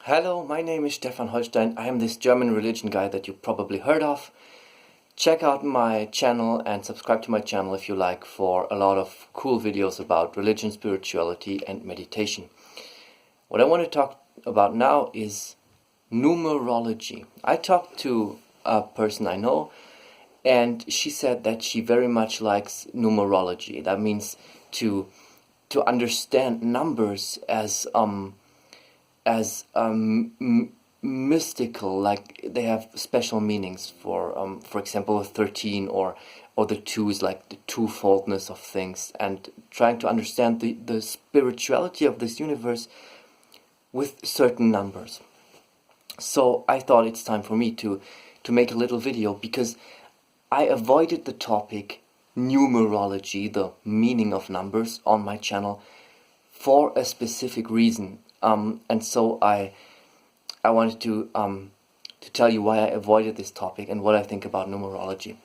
Hello, my name is Stephan Holstein. I am this German religion guy that you probably heard of. Check out my channel and subscribe to my channel if you like, for a lot of cool videos about religion, spirituality and meditation. What I want to talk about now is numerology. I talked to a person I know and she said that she very much likes numerology. That means to understand numbers as mystical, like they have special meanings. For example, 13 or the twos, like the twofoldness of things, and trying to understand the spirituality of this universe with certain numbers. So I thought it's time for me to make a little video, because I avoided the topic numerology, the meaning of numbers, on my channel for a specific reason. And so I wanted to tell you why I avoided this topic and what I think about numerology.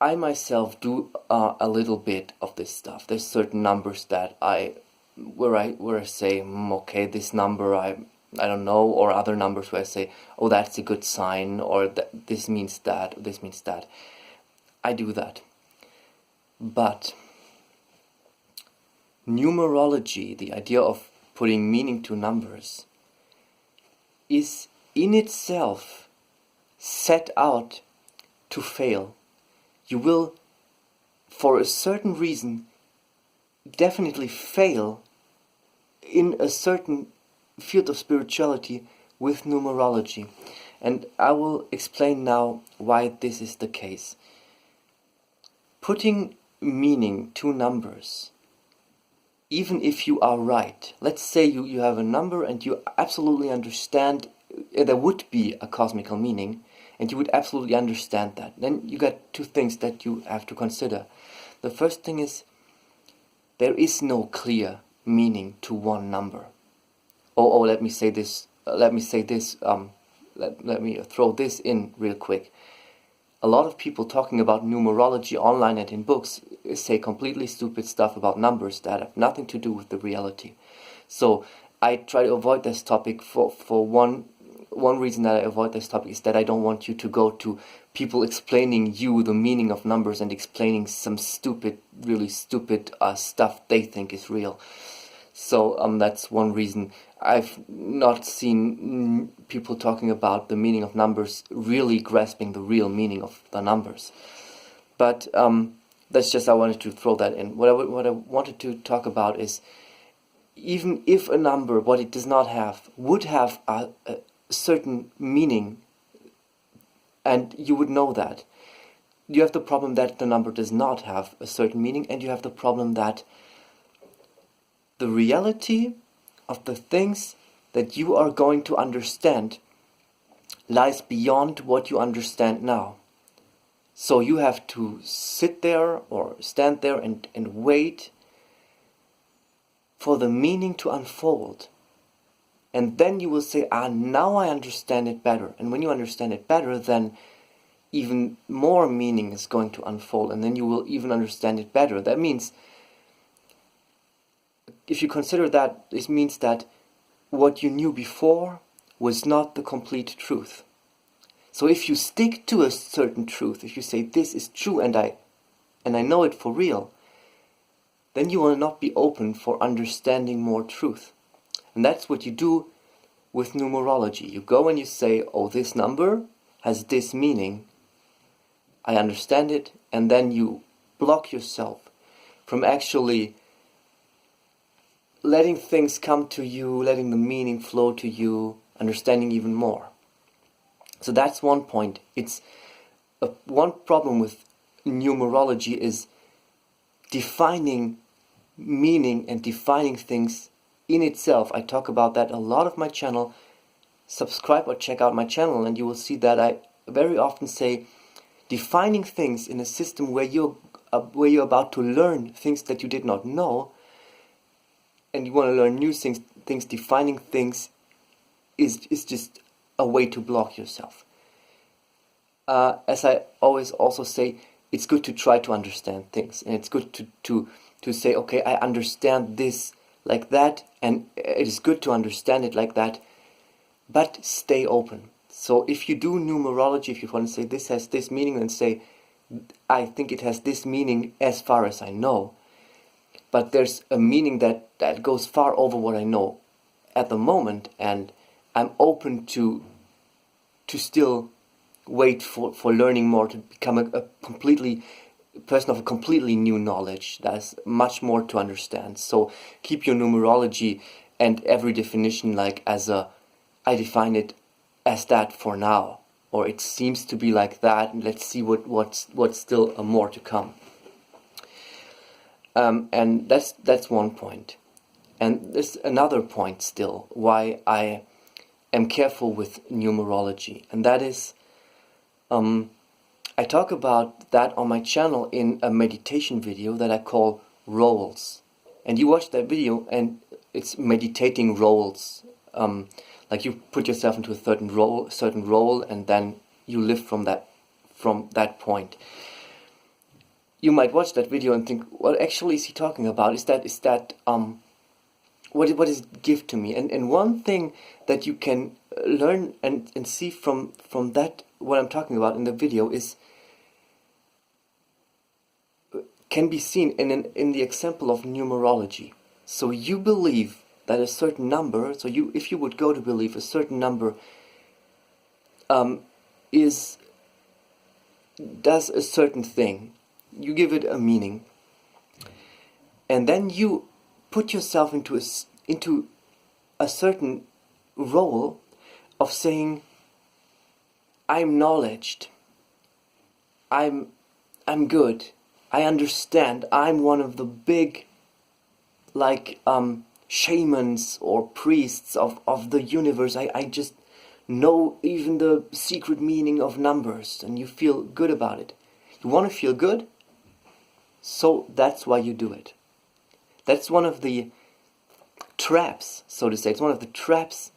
I myself do a little bit of this stuff. There's certain numbers that where I say, okay, this number I don't know, or other numbers where I say, oh, that's a good sign, or this means that, or this means that. I do that. But numerology, the idea of putting meaning to numbers, is in itself set out to fail. You will, for a certain reason, definitely fail in a certain field of spirituality with numerology. And I will explain now why this is the case. Putting meaning to numbers, even if you are right, let's say you have a number and you absolutely understand there would be a cosmical meaning, and you would absolutely understand that, then you got two things that you have to consider. The first thing is, there is no clear meaning to one number. Let me throw this in real quick. A lot of people talking about numerology online and in books say completely stupid stuff about numbers that have nothing to do with the reality. So I try to avoid this topic for one reason that I avoid this topic is that I don't want you to go to people explaining you the meaning of numbers and explaining some really stupid stuff they think is real. So that's one reason. I've not seen people talking about the meaning of numbers really grasping the real meaning of the numbers. But that's just, I wanted to throw that in. What I wanted to talk about is, even if a number, what it does not have, would have a certain meaning, and you would know that, you have the problem that the number does not have a certain meaning, and you have the problem that the reality of the things that you are going to understand lies beyond what you understand now. So you have to sit there or stand there and wait for the meaning to unfold. And then you will say, now I understand it better. And when you understand it better, then even more meaning is going to unfold, and then you will even understand it better. That means, if you consider that, this means that what you knew before was not the complete truth. So if you stick to a certain truth, if you say this is true and I know it for real, then you will not be open for understanding more truth. And that's what you do with numerology. You go and you say, oh, this number has this meaning, I understand it, and then you block yourself from actually letting things come to you, letting the meaning flow to you, understanding even more. So that's one point. One problem with numerology is defining meaning and defining things in itself. I talk about that a lot of my channel. Subscribe or check out my channel and you will see that I very often say defining things in a system where you're about to learn things that you did not know, and you want to learn new things, defining things is just a way to block yourself. As I always also say, it's good to try to understand things, and it's good to say, okay, I understand this like that, and it is good to understand it like that, but stay open. So if you do numerology, if you want to say this has this meaning, then say, I think it has this meaning as far as I know, but there's a meaning that goes far over what I know at the moment, and I'm open to still wait for learning more, to become a person of a completely new knowledge. There's much more to understand. So keep your numerology and every definition like as I define it as that for now, or it seems to be like that, and let's see what's still more to come. And that's one point. And there's another point still why I am careful with numerology, and that is, I talk about that on my channel in a meditation video that I call roles. And you watch that video and it's meditating roles. Like you put yourself into a certain role, and then you live from that point. You might watch that video and think, what actually is he talking about? Is that what is give to me? And one thing that you can learn and see from that, what I'm talking about in the video, can be seen in the example of numerology. So you believe that a certain number, if you would go to believe a certain number does a certain thing, you give it a meaning, and then you put yourself into a certain role of saying, I'm knowledged, I'm good, I understand, I'm one of the big shamans or priests of the universe. I just know even the secret meaning of numbers, and you feel good about it. You want to feel good, so that's why you do it. That's one of the traps, so to say. It's one of the traps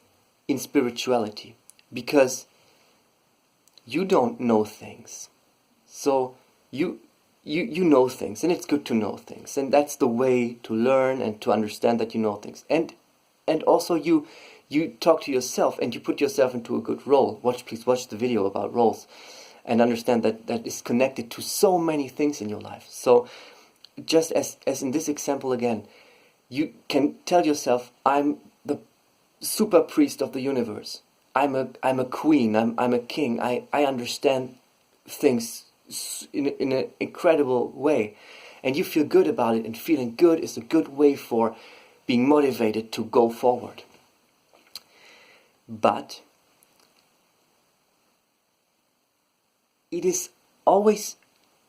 in spirituality, because you don't know things. So you know things, and it's good to know things, and that's the way to learn and to understand that you know things. And also you talk to yourself and you put yourself into a good role. Please watch the video about roles and understand that is connected to so many things in your life. So just as in this example again, you can tell yourself, I'm the super priest of the universe. I'm a queen. I'm a king. I understand things in an incredible way, and you feel good about it, and feeling good is a good way for being motivated to go forward. But it is always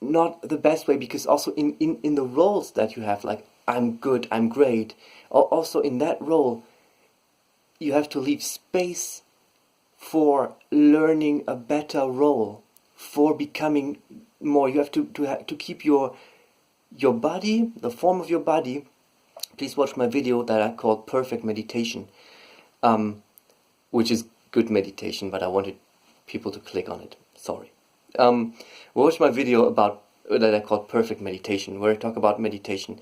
not the best way, because also in the roles that you have, like I'm good, I'm great, also in that role you have to leave space for learning a better role, for becoming more. You have to keep your body, the form of your body. Please watch my video that I called Perfect Meditation, which is good meditation, but I wanted people to click on it. Sorry. Watch my video that I called Perfect Meditation, where I talk about meditation,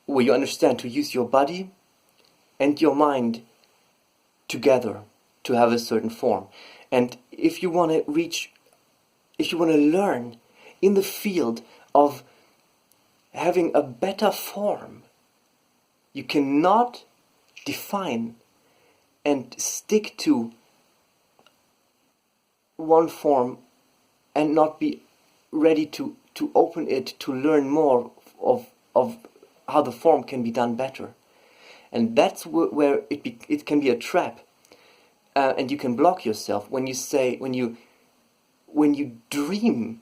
where you understand to use your body and your mind together to have a certain form. And if you want to learn in the field of having a better form, you cannot define and stick to one form and not be ready to open it, to learn more of how the form can be done better. And that's where it can be a trap, and you can block yourself when you dream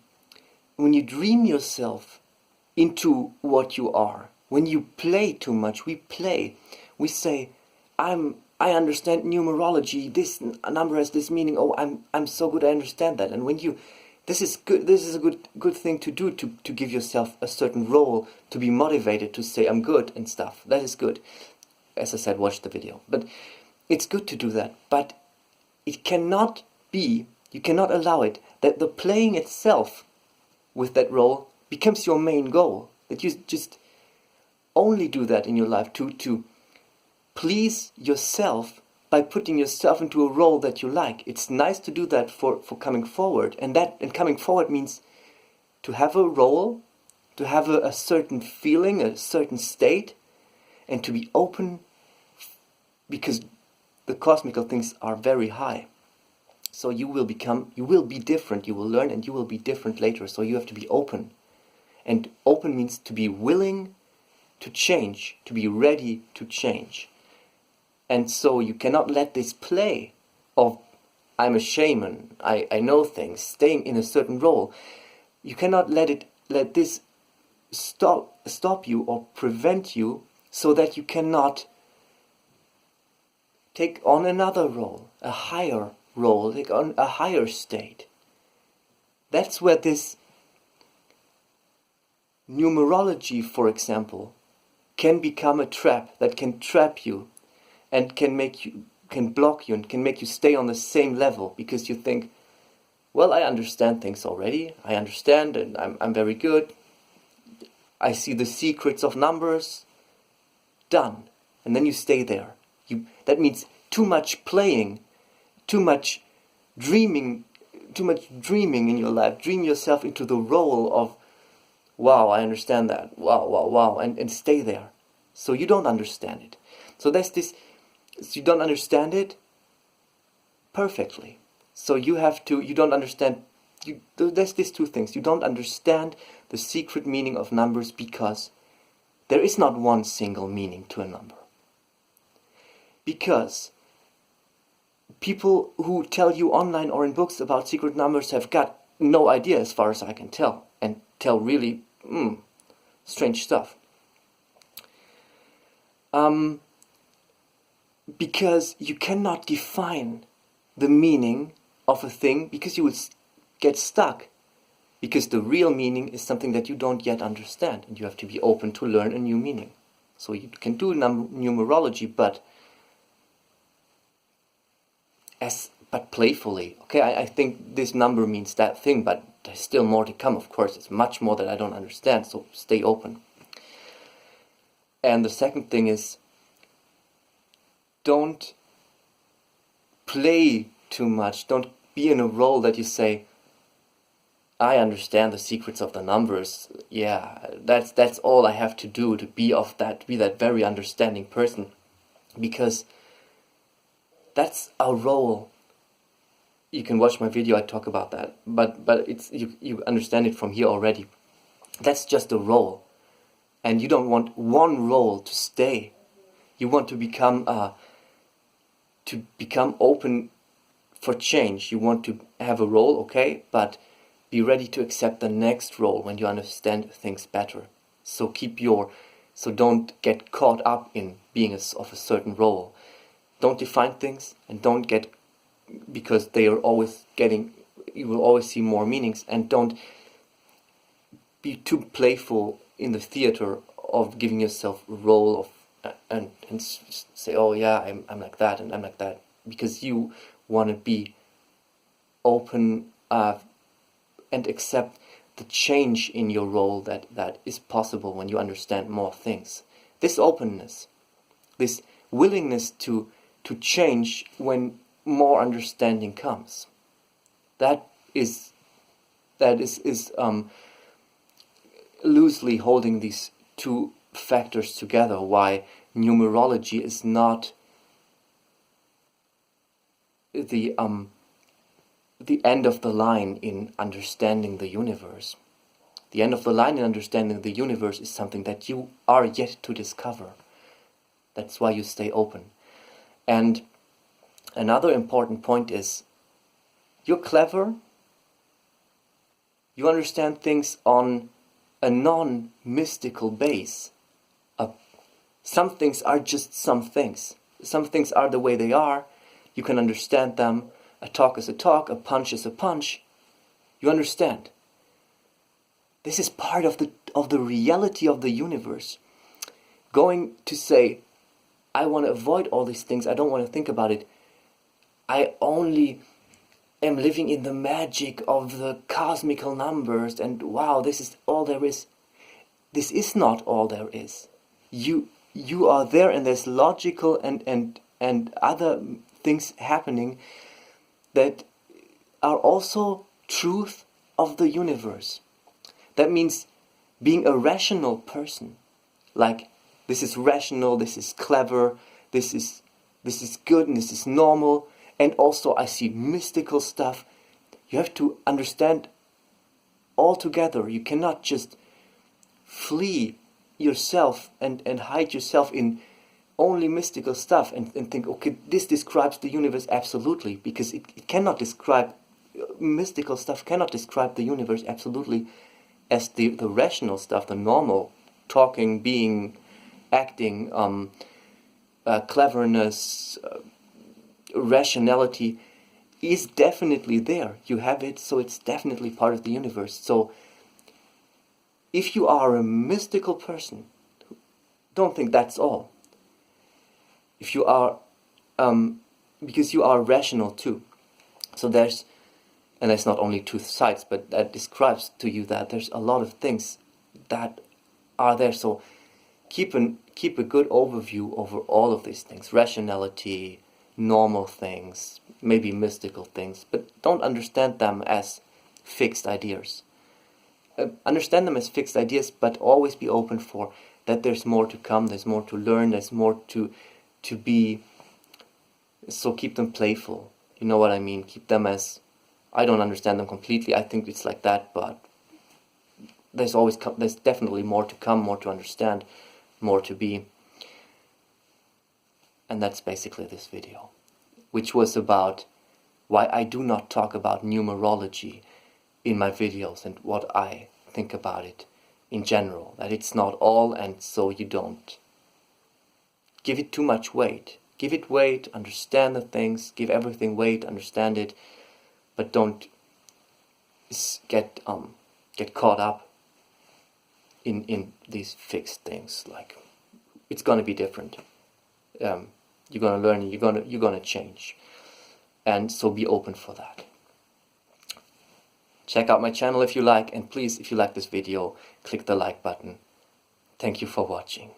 yourself into what you are. When you play too much, we say, I understand numerology, this number has this meaning, oh, I'm so good, I understand that. And this is good, this is a good thing to do, to give yourself a certain role, to be motivated, to say I'm good and stuff. That is good. As I said, watch the video. But it's good to do that, but it cannot be, you cannot allow it, that the playing itself with that role becomes your main goal. That you just only do that in your life to please yourself by putting yourself into a role that you like. It's nice to do that for coming forward. And coming forward means to have a role, to have a certain feeling, a certain state, and to be open, because the cosmical things are very high. So you will be different, you will learn, and you will be different later. So you have to be open. And open means to be willing to change, to be ready to change. And so you cannot let this play of I'm a shaman, I know things, staying in a certain role. You cannot let this stop you or prevent you, so that you cannot take on another role, a higher role, take on a higher state. That's where this numerology, for example, can become a trap that can trap you and can block you and can make you stay on the same level, because you think, well, I understand things already. I understand, and I'm very good. I see the secrets of numbers. Done. And then you stay there. That means too much playing, too much dreaming in your life. Dream yourself into the role of, wow, I understand that. Wow, and stay there. So you don't understand it. So there's this. You don't understand it perfectly. So you don't understand, there's these two things. You don't understand the secret meaning of numbers because there is not one single meaning to a number. Because people who tell you online or in books about secret numbers have got no idea, as far as I can tell, and tell really strange stuff. Because you cannot define the meaning of a thing, because you will get stuck. Because the real meaning is something that you don't yet understand, and you have to be open to learn a new meaning. So you can do numerology, but playfully. Okay, I think this number means that thing, but there's still more to come, of course. It's much more that I don't understand, so stay open. And the second thing is, don't play too much. Don't be in a role that you say, I understand the secrets of the numbers. Yeah, that's all I have to do to be that very understanding person. Because that's our role. You can watch my video, I talk about that. But it's you understand it from here already. That's just a role. And you don't want one role to stay. You want to become open for change. You want to have a role, okay, but be ready to accept the next role when you understand things better. So don't get caught up in being of a certain role. Don't define things, and don't get, because you will always see more meanings, and don't be too playful in the theater of giving yourself a role of and say, oh yeah, I'm like that and I'm like that, because you want to be open and accept the change in your role that is possible when you understand more things. This openness, this willingness to change when more understanding comes, that is loosely holding these two factors together, why numerology is not the end of the line in understanding the universe. The end of the line in understanding the universe is something that you are yet to discover. That's why you stay open. And another important point is, you're clever, you understand things on a non-mystical base. Some things are just some things. Some things are the way they are. You can understand them. A talk is a talk, a punch is a punch. You understand. This is part of the reality of the universe. Going to say, I want to avoid all these things, I don't want to think about it. I only am living in the magic of the cosmical numbers, and wow, this is all there is. This is not all there is. you are there, and there's logical and other things happening that are also truth of the universe. That means being a rational person, like this is rational, this is clever, this is good, and this is normal, and also I see mystical stuff. You have to understand all together. You cannot just flee yourself and hide yourself in only mystical stuff and think, okay, this describes the universe absolutely, because it cannot describe, mystical stuff cannot describe the universe absolutely as the rational stuff, the normal, talking, being, acting, cleverness, rationality is definitely there. You have it, so it's definitely part of the universe. So if you are a mystical person, don't think that's all. If you are, because you are rational too. So there's not only two sides, but that describes to you that there's a lot of things that are there. So keep a good overview over all of these things. Rationality, normal things, maybe mystical things, but don't understand them as fixed ideas. Understand them as fixed ideas, but always be open for that there's more to come, there's more to learn, there's more to be. So keep them playful. You know what I mean? Keep them as, I don't understand them completely, I think it's like that, but there's definitely more to come, more to understand, more to be. And that's basically this video, which was about why I do not talk about numerology in my videos and what I think about it in general, that it's not all, and so you don't give it too much weight. Give it weight, understand the things, give everything weight, understand it, but don't get caught up in these fixed things. Like, it's gonna be different. You're gonna learn, you're gonna change, and so be open for that. Check out my channel if you like, and please, if you like this video, click the like button. Thank you for watching.